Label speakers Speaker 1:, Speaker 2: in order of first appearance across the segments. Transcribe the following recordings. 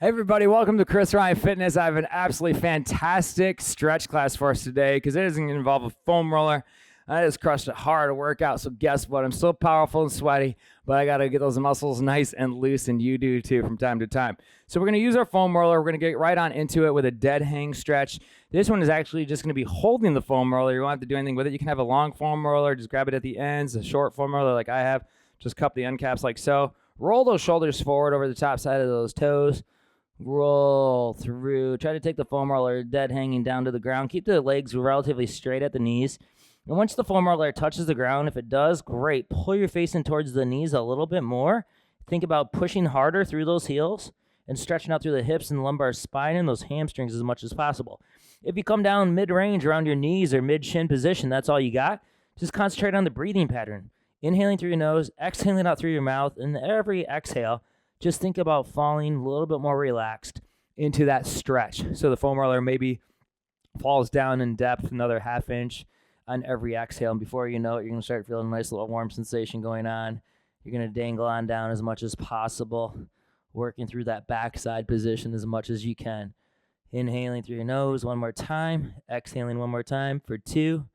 Speaker 1: Hey everybody, welcome to Chris Ryan Fitness. I have an absolutely fantastic stretch class for us today because it isn't going to involve a foam roller. I just crushed a hard workout, so guess what? I'm still powerful and sweaty, but I got to get those muscles nice and loose, and you do too from time to time. So we're going to use our foam roller. We're going to get right on into it with a dead hang stretch. This one is actually just going to be holding the foam roller. You won't have to do anything with it. You can have a long foam roller, just grab it at the ends, a short foam roller like I have, just cup the end caps like so. Roll those shoulders forward over the top side of those toes. Roll through. Try to take the foam roller dead hanging down to the ground. Keep the legs relatively straight at the knees. And once the foam roller touches the ground, if it does, great. Pull your face in towards the knees a little bit more. Think about pushing harder through those heels and stretching out through the hips and lumbar spine and those hamstrings as much as possible. If you come down mid-range around your knees or mid-shin position, that's all you got. Just concentrate on the breathing pattern. Inhaling through your nose, exhaling out through your mouth, and every exhale, just think about falling a little bit more relaxed into that stretch. So the foam roller maybe falls down in depth another half inch on every exhale. And before you know it, you're going to start feeling a nice little warm sensation going on. You're going to dangle on down as much as possible, working through that backside position as much as you can. Inhaling through your nose one more time. Exhaling one more time for 2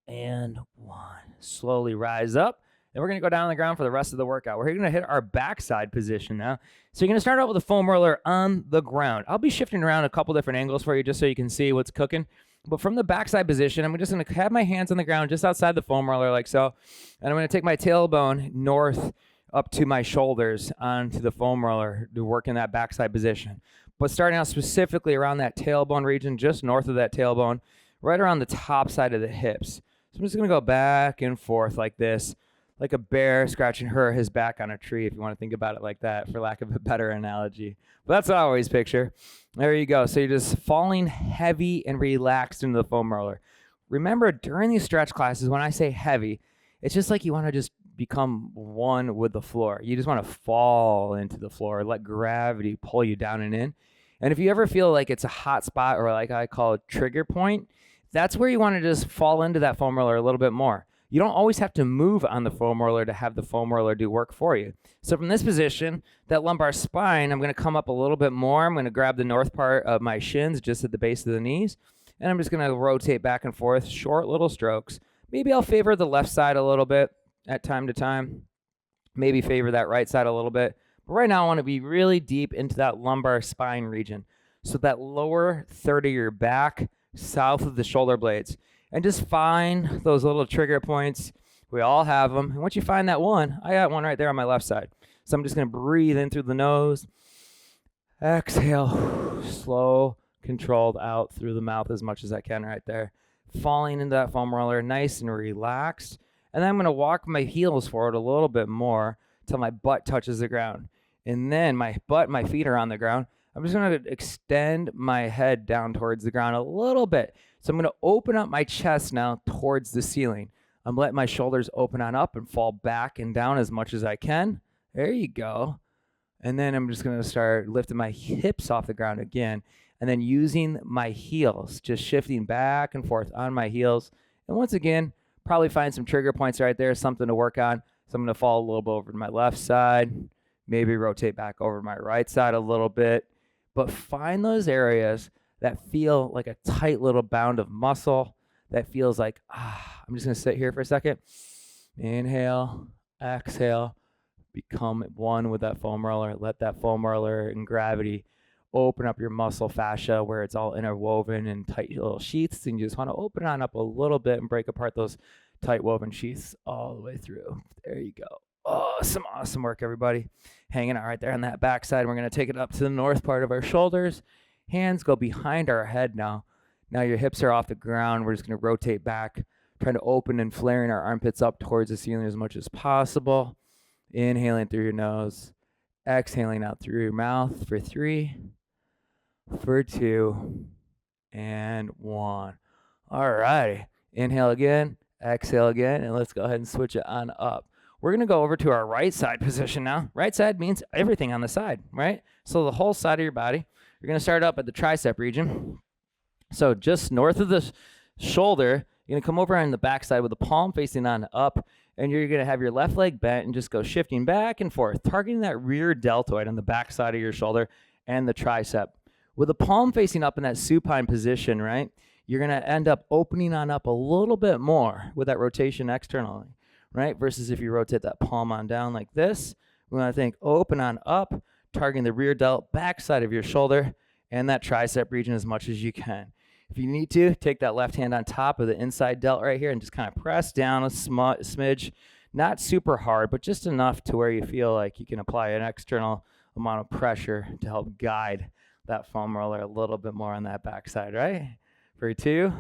Speaker 1: and 1. Slowly rise up. And we're going to go down on the ground for the rest of the workout. We're going to hit our backside position now. So you're going to start out with a foam roller on the ground. I'll be shifting around a couple different angles for you just so you can see what's cooking. But from the backside position, I'm just going to have my hands on the ground just outside the foam roller like so. And I'm going to take my tailbone north up to my shoulders onto the foam roller to work in that backside position. But starting out specifically around that tailbone region, just north of that tailbone, right around the top side of the hips. So I'm just going to go back and forth like this, like a bear scratching his back on a tree, if you want to think about it like that, for lack of a better analogy. But that's what I always picture. There you go. So you're just falling heavy and relaxed into the foam roller. Remember, during these stretch classes, when I say heavy, it's just like you want to just become one with the floor. You just want to fall into the floor, let gravity pull you down and in. And if you ever feel like it's a hot spot, or like I call it trigger point, that's where you want to just fall into that foam roller a little bit more. You don't always have to move on the foam roller to have the foam roller do work for you. So from this position, that lumbar spine, I'm going to come up a little bit more. I'm going to grab the north part of my shins just at the base of the knees. And I'm just going to rotate back and forth, short little strokes. Maybe I'll favor the left side a little bit at time to time. Maybe favor that right side a little bit. But right now I want to be really deep into that lumbar spine region. So that lower third of your back, south of the shoulder blades. And just find those little trigger points. We all have them. And once you find that one, I got one right there on my left side. So I'm just going to breathe in through the nose. Exhale. Slow, controlled out through the mouth as much as I can right there. Falling into that foam roller, nice and relaxed. And then I'm going to walk my heels forward a little bit more till my butt touches the ground. And then my feet are on the ground. I'm just going to extend my head down towards the ground a little bit. So I'm going to open up my chest now towards the ceiling. I'm letting my shoulders open on up and fall back and down as much as I can. There you go. And then I'm just going to start lifting my hips off the ground again. And then using my heels, just shifting back and forth on my heels. And once again, probably find some trigger points right there, something to work on. So I'm going to fall a little bit over to my left side. Maybe rotate back over to my right side a little bit. But find those areas that feel like a tight little bound of muscle, that feels like, I'm just going to sit here for a second. Inhale, exhale, become one with that foam roller. Let that foam roller and gravity open up your muscle fascia where it's all interwoven in tight little sheaths, and you just want to open on up a little bit and break apart those tight woven sheaths all the way through. There you go. Oh, some awesome work, everybody. Hanging out right there on that backside. We're going to take it up to the north part of our shoulders. Hands go behind our head now. Now your hips are off the ground. We're just going to rotate back, trying to open and flaring our armpits up towards the ceiling as much as possible. Inhaling through your nose. Exhaling out through your mouth for 3, for 2, and 1. All right. Inhale again. Exhale again. And let's go ahead and switch it on up. We're going to go over to our right side position now. Right side means everything on the side, right? So the whole side of your body. You're going to start up at the tricep region. So just north of the shoulder, you're going to come over on the backside with the palm facing on up, and you're going to have your left leg bent and just go shifting back and forth, targeting that rear deltoid on the backside of your shoulder and the tricep. With the palm facing up in that supine position, right, you're going to end up opening on up a little bit more with that rotation externally, right? Versus if you rotate that palm on down like this, we want to think open on up, targeting the rear delt, backside of your shoulder, and that tricep region as much as you can. If you need to, take that left hand on top of the inside delt right here and just kind of press down a smidge, not super hard, but just enough to where you feel like you can apply an external amount of pressure to help guide that foam roller a little bit more on that backside, right? For 2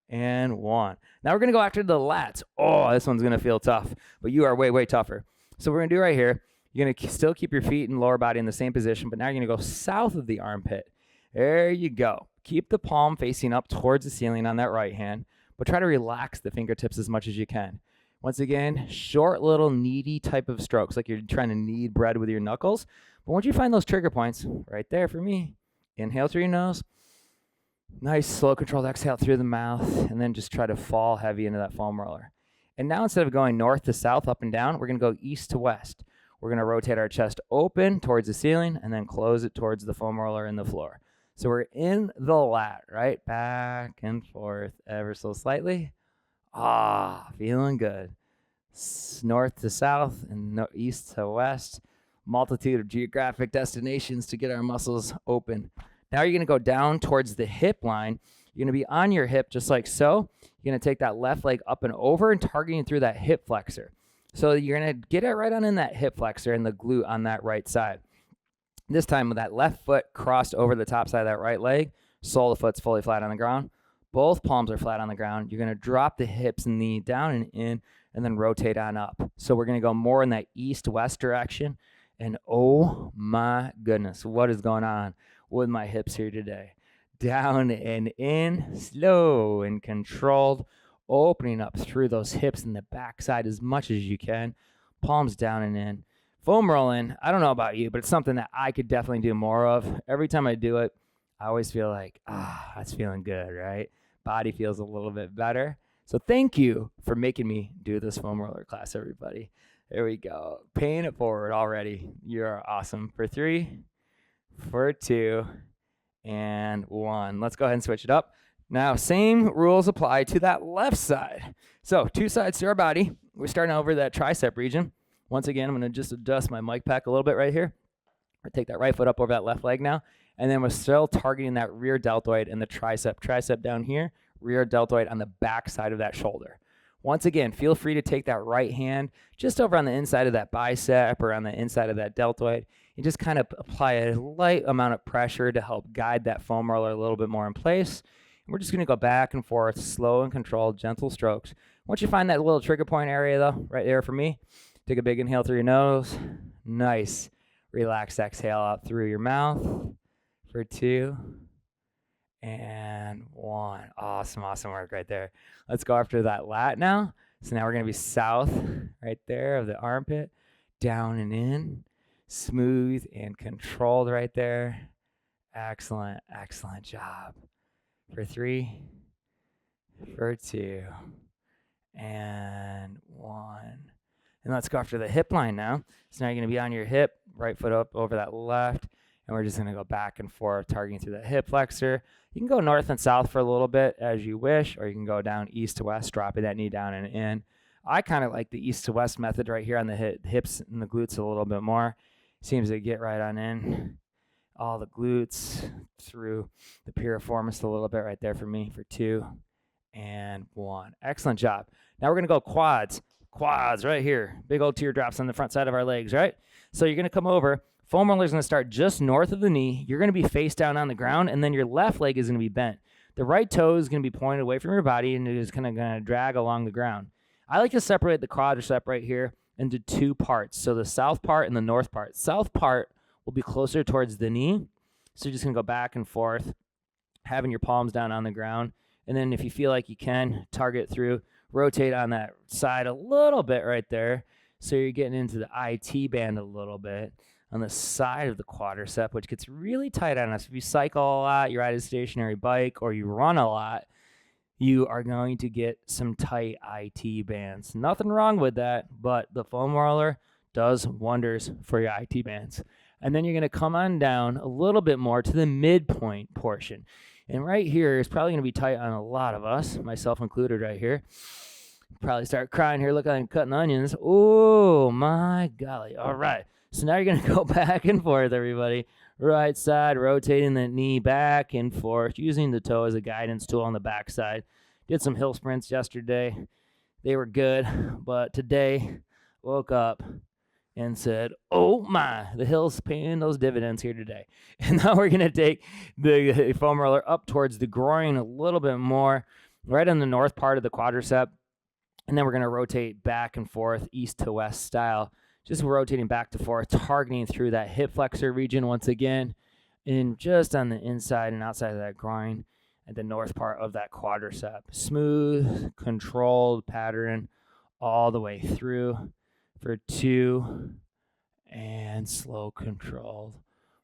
Speaker 1: and 1. Now we're going to go after the lats. Oh, this one's going to feel tough, but you are way, way tougher. So we're going to do right here, you're going to still keep your feet and lower body in the same position, but now you're going to go south of the armpit. There you go. Keep the palm facing up towards the ceiling on that right hand, but try to relax the fingertips as much as you can. Once again, short little kneady type of strokes, like you're trying to knead bread with your knuckles. But once you find those trigger points, right there for me, inhale through your nose, nice slow controlled exhale through the mouth, and then just try to fall heavy into that foam roller. And now instead of going north to south, up and down, we're going to go east to west. We're going to rotate our chest open towards the ceiling and then close it towards the foam roller and the floor. So we're in the lat, right? Back and forth ever so slightly. Feeling good. North to south and east to west. Multitude of geographic destinations to get our muscles open. Now you're going to go down towards the hip line. You're going to be on your hip just like so. You're going to take that left leg up and over and targeting through that hip flexor. So you're going to get it right on in that hip flexor and the glute on that right side. This time with that left foot crossed over the top side of that right leg, sole of the foot's fully flat on the ground. Both palms are flat on the ground. You're going to drop the hips and knee down and in and then rotate on up. So we're going to go more in that east-west direction. And oh my goodness, what is going on with my hips here today? Down and in, slow and controlled, opening up through those hips and the backside as much as you can. Palms down and in. Foam rolling, I don't know about you, but it's something that I could definitely do more of. Every time I do it, I always feel like, that's feeling good, right? Body feels a little bit better. So thank you for making me do this foam roller class, everybody. There we go. Paying it forward already. You're awesome. For 3, for 2, and 1. Let's go ahead and switch it up. Now, same rules apply to that left side. So 2 sides to our body. We're starting over that tricep region. Once again, I'm going to just adjust my mic pack a little bit right here. I take that right foot up over that left leg now. And then we're still targeting that rear deltoid and the tricep down here, rear deltoid on the back side of that shoulder. Once again, feel free to take that right hand just over on the inside of that bicep or on the inside of that deltoid and just kind of apply a light amount of pressure to help guide that foam roller a little bit more in place. And we're just going to go back and forth, slow and controlled, gentle strokes. Once you find that little trigger point area, though, right there for me, take a big inhale through your nose. Nice. Relaxed exhale out through your mouth. For 2 and 1. Awesome work right there. Let's go after that lat now. So now we're going to be south right there of the armpit, down and in, smooth and controlled right there. Excellent job. For 3, for 2, and 1. And let's go after the hip line now. So now you're going to be on your hip, right foot up over that left. And we're just going to go back and forth, targeting through the hip flexor. You can go north and south for a little bit as you wish, or you can go down east to west, dropping that knee down and in. I kind of like the east to west method right here on the hips and the glutes a little bit more. Seems to get right on in. All the glutes through the piriformis a little bit right there for me for 2 and 1. Excellent job. Now we're going to go quads. Quads right here. Big old teardrops on the front side of our legs, right? So you're going to come over. Foam roller is going to start just north of the knee. You're going to be face down on the ground, and then your left leg is going to be bent. The right toe is going to be pointed away from your body, and it is kind of going to drag along the ground. I like to separate the quadricep right here into 2 parts. So the south part and the north part. South part will be closer towards the knee. So you're just going to go back and forth, having your palms down on the ground. And then if you feel like you can, target through, rotate on that side a little bit right there. So you're getting into the IT band a little bit on the side of the quadricep, which gets really tight on us. If you cycle a lot, you ride a stationary bike, or you run a lot, you are going to get some tight IT bands. Nothing wrong with that, but the foam roller does wonders for your IT bands. And then you're going to come on down a little bit more to the midpoint portion. And right here is probably going to be tight on a lot of us, myself included right here. Probably start crying here, look like I'm cutting onions. Oh my golly. All right. So now you're going to go back and forth, everybody. Right side, rotating the knee back and forth, using the toe as a guidance tool on the back side. Did some hill sprints yesterday. They were good, but today woke up and said, oh my, the hill's paying those dividends here today. And now we're going to take the foam roller up towards the groin a little bit more, right on the north part of the quadricep. And then we're going to rotate back and forth, east to west style, just rotating back to forth, targeting through that hip flexor region once again, and just on the inside and outside of that groin at the north part of that quadricep. Smooth, controlled pattern all the way through for 2, and slow, controlled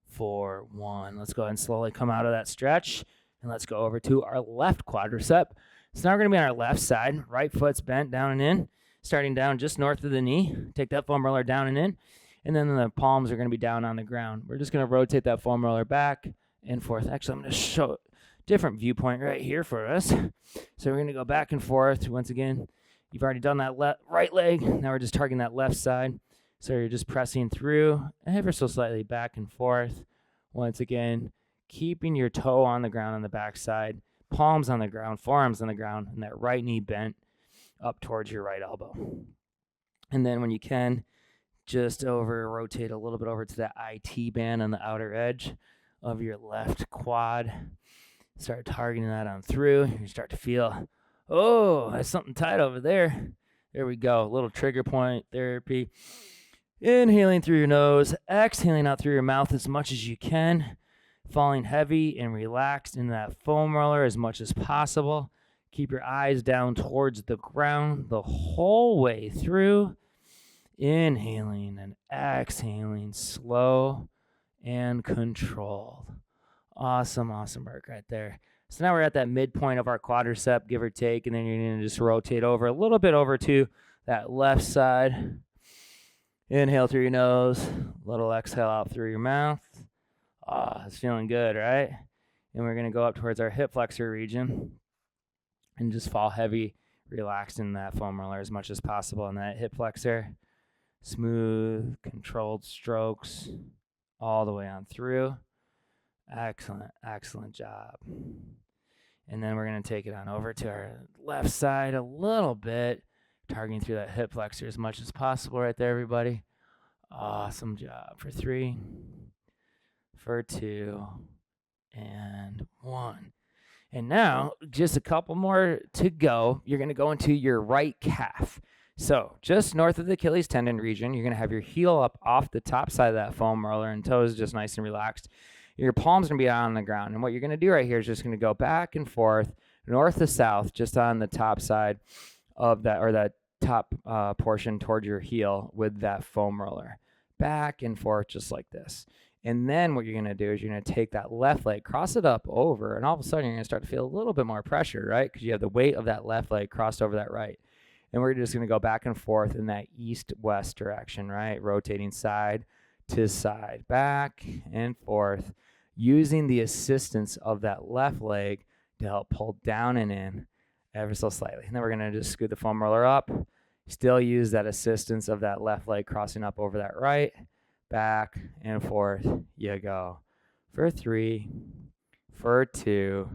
Speaker 1: for 1. Let's go ahead and slowly come out of that stretch, and let's go over to our left quadricep. So now we're going to be on our left side. Right foot's bent down and in, starting down just north of the knee. Take that foam roller down and in, and then the palms are going to be down on the ground. We're just going to rotate that foam roller back and forth. Actually, I'm going to show a different viewpoint right here for us. So we're going to go back and forth. Once again, you've already done that right leg. Now we're just targeting that left side. So you're just pressing through ever so slightly back and forth. Once again, keeping your toe on the ground on the back side. Palms on the ground, forearms on the ground, and that right knee bent up towards your right elbow. And then when you can, just rotate a little bit over to that IT band on the outer edge of your left quad. Start targeting that on through. You start to feel, oh, there's something tight over there. There we go. A little trigger point therapy. Inhaling through your nose, exhaling out through your mouth as much as you can. Falling heavy and relaxed in that foam roller as much as possible. Keep your eyes down towards the ground the whole way through. Inhaling and exhaling, slow and controlled. Awesome, awesome work right there. So now we're at that midpoint of our quadricep, give or take, and then you're going to just rotate over a little bit over to that left side. Inhale through your nose, little exhale out through your mouth. It's feeling good, right? And we're going to go up towards our hip flexor region and just fall heavy, relaxed in that foam roller as much as possible in that hip flexor. Smooth, controlled strokes all the way on through. Excellent, excellent job. And then we're going to take it on over to our left side a little bit, targeting through that hip flexor as much as possible right there, everybody. Awesome job. For 3, for 2, and 1. And now, just a couple more to go. You're going to go into your right calf. So just north of the Achilles tendon region, you're going to have your heel up off the top side of that foam roller and toes just nice and relaxed. Your palms are going to be out on the ground. And what you're going to do right here is just going to go back and forth, north to south, just on the top side of that, or that top portion toward your heel with that foam roller. Back and forth just like this. And then what you're going to do is you're going to take that left leg, cross it up over, and all of a sudden you're going to start to feel a little bit more pressure, right? Because you have the weight of that left leg crossed over that right. And we're just going to go back and forth in that east-west direction, right? Rotating side to side, back and forth, using the assistance of that left leg to help pull down and in ever so slightly. And then we're going to just scoot the foam roller up. Still use that assistance of that left leg crossing up over that right. Back and forth you go. For 3, for 2,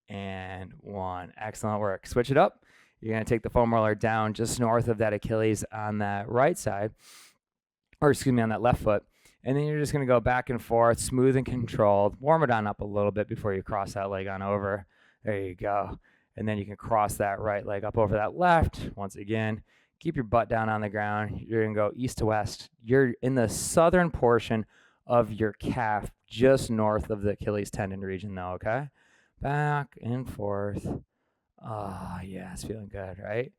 Speaker 1: and 1. Excellent work. Switch it up. You're going to take the foam roller down just north of that Achilles on that right side, or excuse me, on that left foot. And then you're just going to go back and forth, smooth and controlled. Warm it on up a little bit before you cross that leg on over. There you go. And then you can cross that right leg up over that left. Once again, keep your butt down on the ground. You're going to go east to west. You're in the southern portion of your calf, just north of the Achilles tendon region though, okay? Back and forth. Oh, yeah, it's feeling good, right?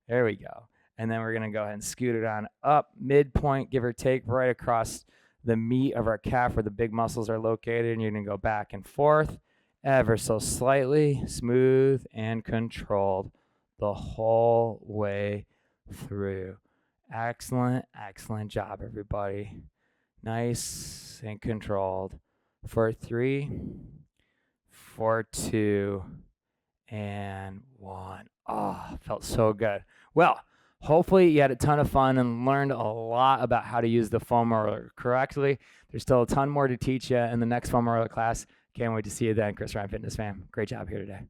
Speaker 1: There we go. And then we're going to go ahead and scoot it on up, midpoint, give or take, right across the meat of our calf where the big muscles are located. And you're going to go back and forth ever so slightly, smooth and controlled the whole way through. Excellent, excellent job, everybody. Nice and controlled. For 3, for 2, and 1. Oh, felt so good. Well, hopefully you had a ton of fun and learned a lot about how to use the foam roller correctly. There's still a ton more to teach you in the next foam roller class. Can't wait to see you then, Chris Ryan Fitness fam. Great job here today.